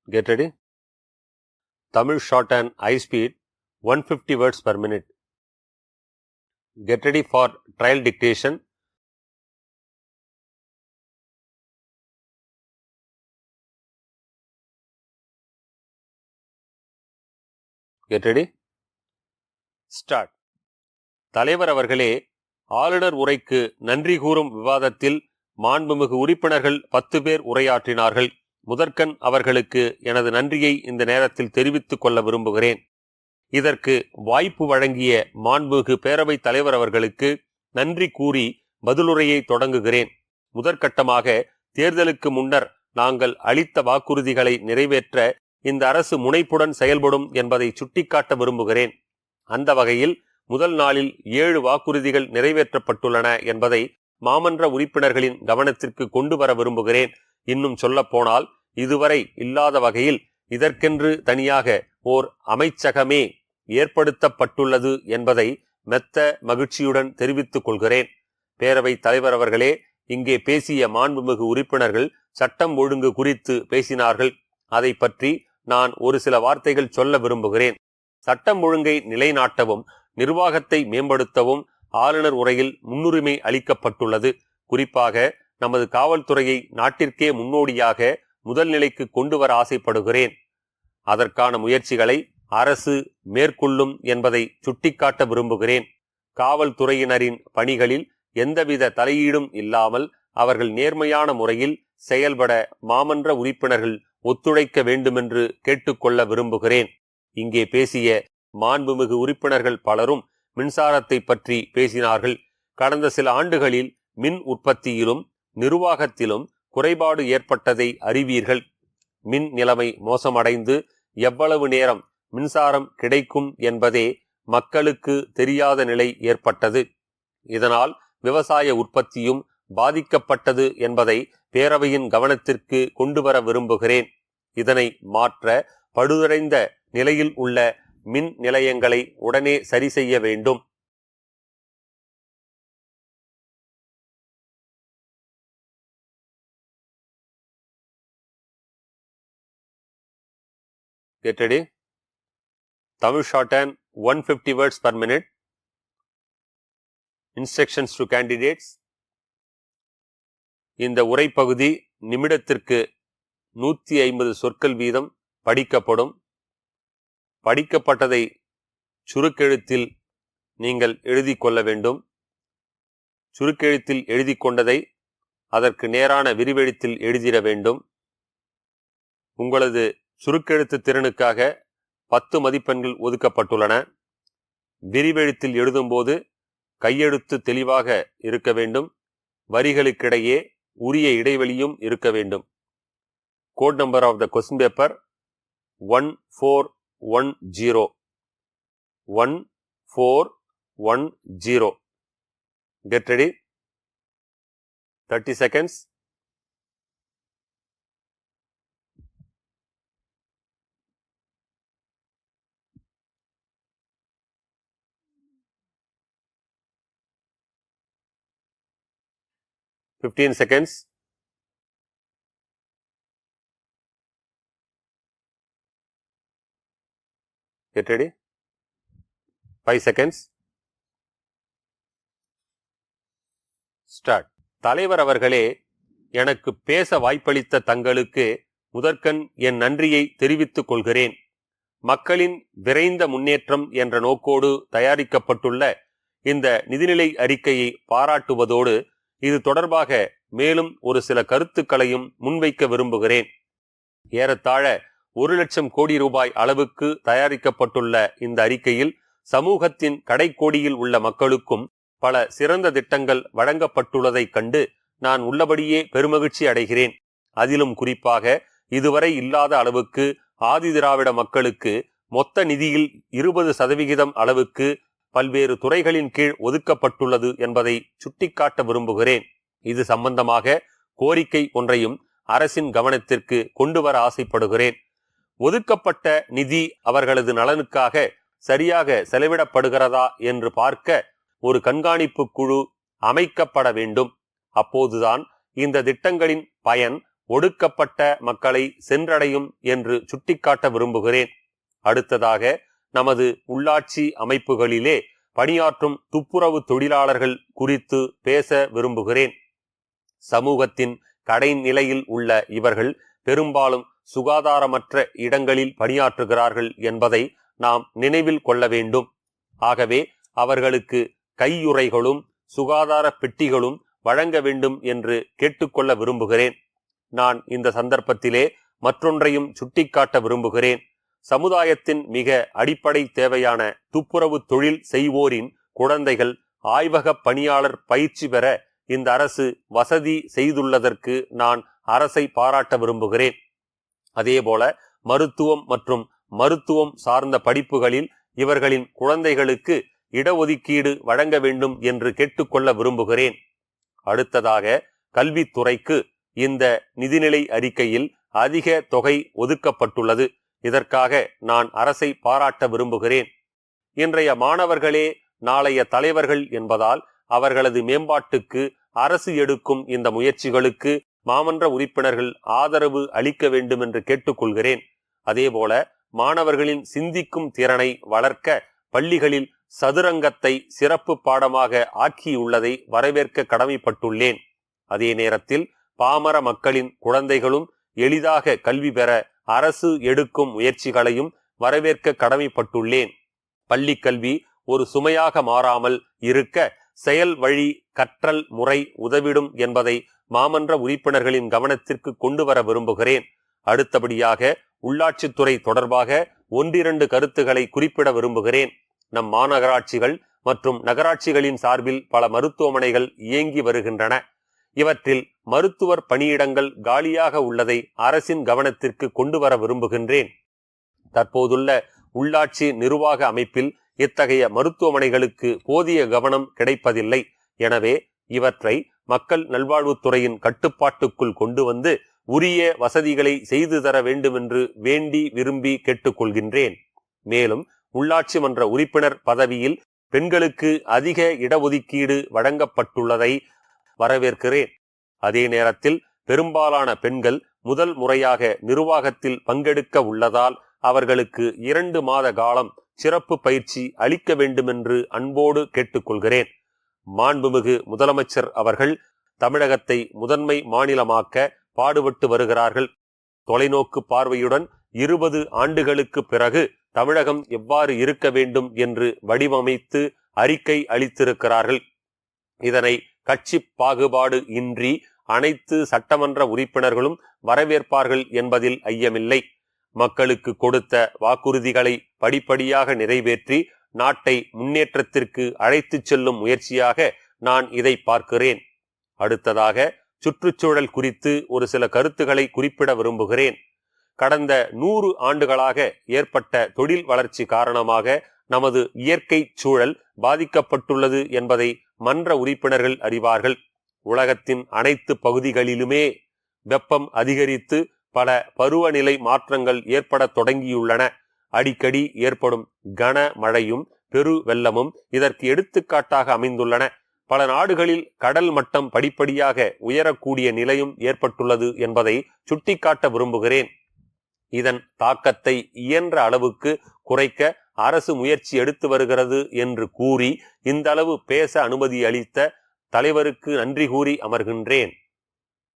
Get ready. Tamil short and high speed 150 words per minute. Get ready for trial dictation. Get ready. Start. தலைவர் அவர்களே, ஆளுநர் உரைக்கு நன்றி கூறும் விவாதத்தில் மாண்புமிகு உறுப்பினர்கள் 10 பேர் உரையாற்றினார்கள். முதற்கண் அவர்களுக்கு எனது நன்றியை இந்த நேரத்தில் தெரிவித்துக் கொள்ள விரும்புகிறேன். இதற்கு வாய்ப்பு வழங்கிய மாண்புமிகு பேரவைத் தலைவர் அவர்களுக்கு நன்றி கூறி பதிலுரையை தொடங்குகிறேன். முதற்கட்டமாக தேர்தலுக்கு முன்னர் நாங்கள் அளித்த வாக்குறுதிகளை நிறைவேற்ற இந்த அரசு முனைப்புடன் செயல்படும் என்பதை சுட்டிக்காட்ட விரும்புகிறேன். அந்த வகையில் முதல் நாளில் 7 வாக்குறுதிகள் நிறைவேற்றப்பட்டுள்ளன என்பதை மாமன்ற உறுப்பினர்களின் கவனத்திற்கு கொண்டு வர விரும்புகிறேன். இன்னும் சொல்ல போனால் இதுவரை இல்லாத வகையில் இதற்கென்று தனியாக ஓர் அமைச்சகமே ஏற்படுத்தப்பட்டுள்ளது என்பதை மெத்த மகிழ்ச்சியுடன் தெரிவித்துக் கொள்கிறேன். பேரவைத் தலைவர் அவர்களே, இங்கே பேசிய மாண்புமிகு உறுப்பினர்கள் சட்டம் ஒழுங்கு குறித்து பேசினார்கள். அதை பற்றி நான் ஒரு சில வார்த்தைகள் சொல்ல விரும்புகிறேன். சட்டம் ஒழுங்கை நிலைநாட்டவும் நிர்வாகத்தை மேம்படுத்தவும் ஆளுநர் உரையில் முன்னுரிமை அளிக்கப்பட்டுள்ளது. குறிப்பாக நமது காவல்துறையை நாட்டிற்கே முன்னோடியாக முதல் நிலைக்கு கொண்டு வர ஆசைப்படுகிறேன். அதற்கான முயற்சிகளை அரசு மேற்கொள்ளும் என்பதை சுட்டிக்காட்ட விரும்புகிறேன். காவல்துறையினரின் பணிகளில் எந்தவித தலையீடும் இல்லாமல் அவர்கள் நேர்மையான முறையில் செயல்பட மாமன்ற உறுப்பினர்கள் ஒத்துழைக்க வேண்டுமென்று கேட்டுக்கொள்ள விரும்புகிறேன். இங்கே பேசிய மாண்புமிகு உறுப்பினர்கள் பலரும் மின்சாரத்தை பற்றி பேசினார்கள். கடந்த சில ஆண்டுகளில் மின் உற்பத்தியிலும் நிர்வாகத்திலும் குறைபாடு ஏற்பட்டதை அறிவீர்கள். மின் நிலைமை மோசமடைந்து எவ்வளவு நேரம் மின்சாரம் கிடைக்கும் என்பதே மக்களுக்கு தெரியாத நிலை ஏற்பட்டது. இதனால் விவசாய உற்பத்தியும் பாதிக்கப்பட்டது என்பதை பேரவையின் கவனத்திற்கு கொண்டு வர விரும்புகிறேன். இதனை மாற்ற பழுதடைந்த நிலையில் உள்ள மின் நிலையங்களை உடனே சரி செய்ய வேண்டும். Get ready. Tamil shorthand 150 words per minute. Instructions to candidates. இந்த உரைப்பகுதி நிமிடத்திற்கு 150 சொற்கள் வீதம் படிக்கப்படும். படிக்கப்பட்டதை சுருக்கெழுத்தில் நீங்கள் எழுதி கொள்ள வேண்டும். சுருக்கெழுத்தில் எழுதி கொண்டதை அதற்கு நேரான விரிவெழுத்தில் எழுதிட வேண்டும். உங்களது சுருக்கெழுத்து திறனுக்காக 10 மதிப்பெண்கள் ஒதுக்கப்பட்டுள்ளன. விரிவெழுத்தில் எழுதும்போது கையெழுத்து தெளிவாக இருக்க வேண்டும். வரிகளுக்கிடையே உரிய இடைவெளியும் இருக்க வேண்டும். Code number of the question paper 1410. 1410. Get ready. 30 seconds. Fifteen seconds. Get ready. 5 seconds. Start. தலைவர் அவர்களே, எனக்கு பேச வாய்ப்பளித்த தங்களுக்கு முதற்கண் என் நன்றியை தெரிவித்துக் கொள்கிறேன். மக்களின் விரைந்த முன்னேற்றம் என்ற நோக்கோடு தயாரிக்கப்பட்டுள்ள இந்த நிதிநிலை அறிக்கையை பாராட்டுவதோடு இது தொடர்பாக மேலும் ஒரு சில கருத்துக்களையும் முன்வைக்க விரும்புகிறேன். ஏறத்தாழ 1,00,000 கோடி ரூபாய் அளவுக்கு தயாரிக்கப்பட்டுள்ள இந்த அறிக்கையில் சமூகத்தின் கடைக்கோடியில் உள்ள மக்களுக்கும் பல சிறந்த திட்டங்கள் வழங்கப்பட்டுள்ளதைக் கண்டு நான் உள்ளபடியே பெருமகிழ்ச்சி அடைகிறேன். அதிலும் குறிப்பாக இதுவரை இல்லாத அளவுக்கு ஆதிதிராவிட மக்களுக்கு மொத்த நிதியில் 20% அளவுக்கு பல்வேறு துறைகளின் கீழ் ஒதுக்கப்பட்டுள்ளது என்பதை சுட்டிக்காட்ட விரும்புகிறேன். இது சம்பந்தமாக கோரிக்கை ஒன்றையும் அரசின் கவனத்திற்கு கொண்டு வர ஆசைப்படுகிறேன். ஒதுக்கப்பட்ட நிதி அவர்களது நலனுக்காக சரியாக செலவிடப்படுகிறதா என்று பார்க்க ஒரு கண்காணிப்பு குழு அமைக்கப்பட வேண்டும். அப்போதுதான் இந்த திட்டங்களின் பயன் ஒடுக்கப்பட்ட மக்களை சென்றடையும் என்று சுட்டிக்காட்ட விரும்புகிறேன். அடுத்ததாக, நமது உள்ளாட்சி அமைப்புகளிலே பணியாற்றும் துப்புரவு தொழிலாளர்கள் குறித்து பேச விரும்புகிறேன். சமூகத்தின் கடைநிலையில் உள்ள இவர்கள் பெரும்பாலும் சுகாதாரமற்ற இடங்களில் பணியாற்றுகிறார்கள் என்பதை நாம் நினைவில் கொள்ள வேண்டும். ஆகவே அவர்களுக்கு கையுறைகளும் சுகாதார பெட்டிகளும் வழங்க வேண்டும் என்று கேட்டுக்கொள்ள விரும்புகிறேன். நான் இந்த சந்தர்ப்பத்திலே மற்றொன்றையும் சுட்டிக்காட்ட விரும்புகிறேன். சமுதாயத்தின் மிக அடிப்படை தேவையான துப்புரவு தொழில் செய்வோரின் குழந்தைகள் ஆய்வக பணியாளர் பயிற்சி பெற இந்த அரசு வசதி செய்துள்ளதற்கு நான் அரசை பாராட்ட விரும்புகிறேன். அதேபோல மருத்துவம் மற்றும் மருத்துவம் சார்ந்த படிப்புகளில் இவர்களின் குழந்தைகளுக்கு இடஒதுக்கீடு வழங்க வேண்டும் என்று கேட்டுக்கொள்ள விரும்புகிறேன். அடுத்ததாக, கல்வித்துறைக்கு இந்த நிதிநிலை அறிக்கையில் அதிக தொகை ஒதுக்கப்பட்டுள்ளது. இதற்காக நான் அரசை பாராட்ட விரும்புகிறேன். இன்றைய மாணவர்களே நாளைய தலைவர்கள் என்பதால் அவர்களது மேம்பாட்டுக்கு அரசு எடுக்கும் இந்த முயற்சிகளுக்கு மாமன்ற உறுப்பினர்கள் ஆதரவு அளிக்க வேண்டும் என்று கேட்டுக்கொள்கிறேன். அதேபோல மாணவர்களின் சிந்திக்கும் திறனை வளர்க்க பள்ளிகளில் சதுரங்கத்தை சிறப்பு பாடமாக ஆக்கியுள்ளதை வரவேற்க கடமைப்பட்டுள்ளேன். அதே நேரத்தில் பாமர மக்களின் குழந்தைகளும் எளிதாக கல்வி பெற அரசு எடுக்கும் முயற்சிகளையும் வரவேற்க கடமைப்பட்டுள்ளேன். பள்ளி கல்வி ஒரு சுமையாக மாறாமல் இருக்க செயல் வழி கற்றல் முறை உதவிடும் என்பதை மாமன்ற உறுப்பினர்களின் கவனத்திற்கு கொண்டு வர விரும்புகிறேன். அடுத்தபடியாக, உள்ளாட்சித்துறை தொடர்பாக ஒன்றிரண்டு கருத்துக்களை குறிப்பிட விரும்புகிறேன். நம் மாநகராட்சிகள் மற்றும் நகராட்சிகளின் சார்பில் பல மருத்துவமனைகள் இயங்கி வருகின்றன. இவற்றில் மருத்துவர் பணியிடங்கள் காலியாக உள்ளதை அரசின் கவனத்திற்கு கொண்டு வர விரும்புகின்றேன். தற்போதுள்ள உள்ளாட்சி நிர்வாக அமைப்பில் இத்தகைய மருத்துவமனைகளுக்கு போதிய கவனம் கிடைப்பதில்லை. எனவே இவற்றை மக்கள் நல்வாழ்வுத்துறையின் கட்டுப்பாட்டுக்குள் கொண்டு வந்து உரிய வசதிகளை செய்து தர வேண்டும் என்று வேண்டி விரும்பி கேட்டுக்கொள்கின்றேன். மேலும் உள்ளாட்சி மன்ற உறுப்பினர் பதவியில் பெண்களுக்கு அதிக இடஒதுக்கீடு வழங்கப்பட்டுள்ளதை வரவேற்கிறேன். அதே நேரத்தில் பெரும்பாலான பெண்கள் முதல் முறையாக நிர்வாகத்தில் பங்கெடுக்க உள்ளதால் அவர்களுக்கு 2 மாத காலம் சிறப்பு பயிற்சி அளிக்க வேண்டும் என்று அன்போடு கேட்டுக்கொள்கிறேன். மாண்புமிகு முதலமைச்சர் அவர்கள் தமிழகத்தை முதன்மை மாநிலமாக்க பாடுபட்டு வருகிறார்கள். தொலைநோக்கு பார்வையுடன் 20 ஆண்டுகளுக்கு பிறகு தமிழகம் எவ்வாறு இருக்க வேண்டும் என்று வடிவமைத்து அறிக்கை அளித்திருக்கிறார்கள். இதனை கட்சி பாகுபாடு இன்றி அனைத்து சட்டமன்ற உறுப்பினர்களும் வரவேற்பார்கள் என்பதில் ஐயமில்லை. மக்களுக்கு கொடுத்த வாக்குறுதிகளை படிப்படியாக நிறைவேற்றி நாட்டை முன்னேற்றத்திற்கு அழைத்துச் செல்லும் முயற்சியாக நான் இதை பார்க்கிறேன். அடுத்ததாக, சுற்றுச்சூழல் குறித்து ஒரு சில கருத்துக்களை குறிப்பிட விரும்புகிறேன். கடந்த 100 ஆண்டுகளாக ஏற்பட்ட தொழில் வளர்ச்சி காரணமாக நமது இயற்கை சூழல் பாதிக்கப்பட்டுள்ளது என்பதை மன்ற உறுப்பினர்கள் அறிவார்கள். உலகத்தின் அனைத்து பகுதிகளிலுமே வெப்பம் அதிகரித்து பல பருவநிலை மாற்றங்கள் ஏற்பட தொடங்கியுள்ளன. அடிக்கடி ஏற்படும் கன மழையும் பெரு வெள்ளமும் இதற்கு எடுத்துக்காட்டாக அமைந்துள்ளன. பல நாடுகளில் கடல் மட்டம் படிப்படியாக உயரக்கூடிய நிலையும் ஏற்பட்டுள்ளது என்பதை சுட்டிக்காட்ட விரும்புகிறேன். இதன் தாக்கத்தை இயன்ற அளவுக்கு குறைக்க அரசு முயற்சி எடுத்து வருகிறது என்று கூறி இந்த அளவு பேச அனுமதி அளித்த தலைவருக்கு நன்றி கூறி அமர்கின்றேன்.